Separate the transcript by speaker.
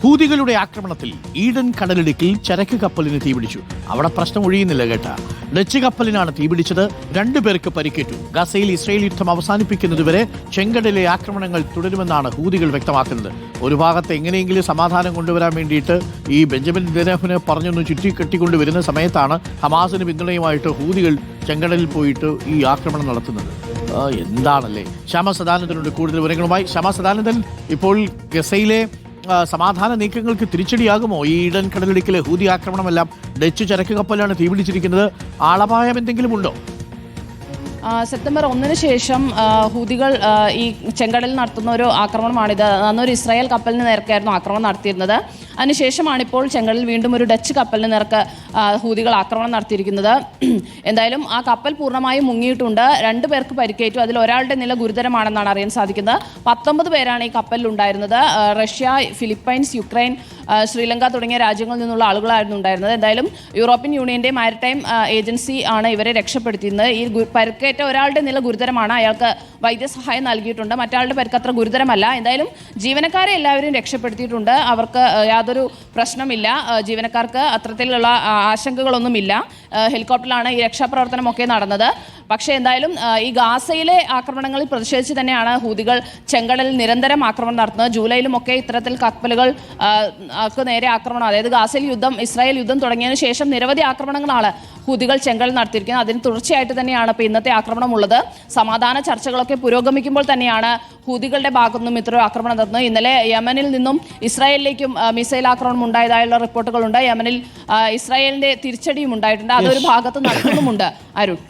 Speaker 1: ഹൂതികളുടെ ആക്രമണത്തിൽ ഈഡൻ കടലിടുക്കിൽ ചരക്ക് കപ്പലിന് തീപിടിച്ചു. അവിടെ പ്രശ്നം ഒഴിയുന്നില്ല കേട്ട. ഡച്ച് കപ്പലിനാണ് തീപിടിച്ചത്. 2 പേർക്ക് പരിക്കേറ്റു. ഗസയിൽ ഇസ്രയേൽ യുദ്ധം അവസാനിപ്പിക്കുന്നതുവരെ ചെങ്കടലിലെ ആക്രമണങ്ങൾ തുടരുമെന്നാണ് ഹൂതികൾ വ്യക്തമാക്കുന്നത്. ഒരു ഭാഗത്ത് എങ്ങനെയെങ്കിലും സമാധാനം കൊണ്ടുവരാൻ വേണ്ടിയിട്ട് ഈ ബെഞ്ചമിൻ നെതന്യാഹുവിനെ പറഞ്ഞൊന്ന് ചുറ്റിക്കെട്ടിക്കൊണ്ടുവരുന്ന സമയത്താണ് ഹമാസിന് പിന്തുണയുമായിട്ട് ഹൂതികൾ ചെങ്കടലിൽ പോയിട്ട് ഈ ആക്രമണം നടത്തുന്നത്. എന്താണല്ലേ. ശ്യാമ സദാനന്ദനുണ്ട് കൂടുതൽ വിവരങ്ങളുമായി. ശ്യാമ സദാനന്ദൻ, ഇപ്പോൾ ഗസയിലെ സമാധാന നീക്കങ്ങൾക്ക് തിരിച്ചടിയാകുമോ ഈ ഈഡൻ കടലിടുക്കിലെ ഹൂതി ആക്രമണമെല്ലാം? ഡച്ച് ചരക്ക് കപ്പലാണ് തീപിടിച്ചിരിക്കുന്നത്. ആളപായം എന്തെങ്കിലും ഉണ്ടോ?
Speaker 2: സെപ്റ്റംബർ 1 ശേഷം ഹൂതികൾ ഈ ചെങ്കടലിൽ നടത്തുന്ന ഒരു ആക്രമണമാണിത്. അന്നൊരു ഇസ്രായേൽ കപ്പലിന് നേർക്കായിരുന്നു ആക്രമണം നടത്തിയിരുന്നത്. അതിനുശേഷമാണ് ഇപ്പോൾ ചെങ്കടലിൽ വീണ്ടും ഒരു ഡച്ച് കപ്പലിന് നേർക്ക് ഹൂതികൾ ആക്രമണം നടത്തിയിരിക്കുന്നത്. എന്തായാലും ആ കപ്പൽ പൂർണ്ണമായും മുങ്ങിയിട്ടുണ്ട്. 2 പേർക്ക് പരിക്കേറ്റു. അതിൽ ഒരാളുടെ നില ഗുരുതരമാണെന്നാണ് അറിയാൻ സാധിക്കുന്നത്. 19 പേരാണ് ഈ കപ്പലിൽ ഉണ്ടായിരുന്നത്. റഷ്യ, ഫിലിപ്പൈൻസ്, യുക്രൈൻ, ശ്രീലങ്ക തുടങ്ങിയ രാജ്യങ്ങളിൽ നിന്നുള്ള ആളുകളായിരുന്നു ഉണ്ടായിരുന്നത്. എന്തായാലും യൂറോപ്യൻ യൂണിയന്റെ മാരിടൈം ഏജൻസി ആണ് ഇവരെ രക്ഷപ്പെടുത്തിയിരുന്നത്. ഈ പരിക്കേറ്റ ഒരാളുടെ നില ഗുരുതരമാണ്. അയാൾക്ക് വൈദ്യസഹായം നൽകിയിട്ടുണ്ട്. മറ്റാളുടെ പരിക്ക് അത്ര ഗുരുതരമല്ല. എന്തായാലും ജീവനക്കാരെ എല്ലാവരും രക്ഷപ്പെടുത്തിയിട്ടുണ്ട്. അവർക്ക് യാതൊരു പ്രശ്നമില്ല. ജീവനക്കാർക്ക് അത്തരത്തിലുള്ള ആശങ്കകളൊന്നുമില്ല. ഹെലികോപ്റ്ററിലാണ് ഈ രക്ഷാപ്രവർത്തനമൊക്കെ നടന്നത്. പക്ഷേ എന്തായാലും ഈ ഗാസയിലെ ആക്രമണങ്ങളിൽ പ്രതിഷേധിച്ച് തന്നെയാണ് ഹൂതികൾ ചെങ്കടലിൽ നിരന്തരം ആക്രമണം നടത്തുന്നത്. ജൂലൈയിലുമൊക്കെ ഇത്തരത്തിൽ കപ്പലുകൾ നേരെ ആക്രമണം, അതായത് ഗാസയിൽ ഇസ്രായേൽ യുദ്ധം തുടങ്ങിയതിനു ശേഷം നിരവധി ആക്രമണങ്ങളാണ് ഹൂതികൾ ചെങ്കടലിൽ നടത്തിയിരിക്കുന്നത്. അതിന് തുടർച്ചയായിട്ട് തന്നെയാണ് ഇപ്പോൾ ഇന്നത്തെ ആക്രമണം ഉള്ളത്. സമാധാന ചർച്ചകളൊക്കെ പുരോഗമിക്കുമ്പോൾ തന്നെയാണ് ഹൂതികളുടെ ഭാഗത്തു നിന്നും ഇത്തരം ആക്രമണം നടത്തുന്നത്. ഇന്നലെ യമനിൽ നിന്നും ഇസ്രായേലിലേക്കും മിസൈൽ ആക്രമണം ഉണ്ടായതായുള്ള റിപ്പോർട്ടുകളുണ്ട്. യമനിൽ ഇസ്രായേലിന്റെ തിരിച്ചടിയും ഉണ്ടായിട്ടുണ്ട്. അതൊരു ഭാഗത്ത് നടക്കുന്നുമുണ്ട്. അരുൺ.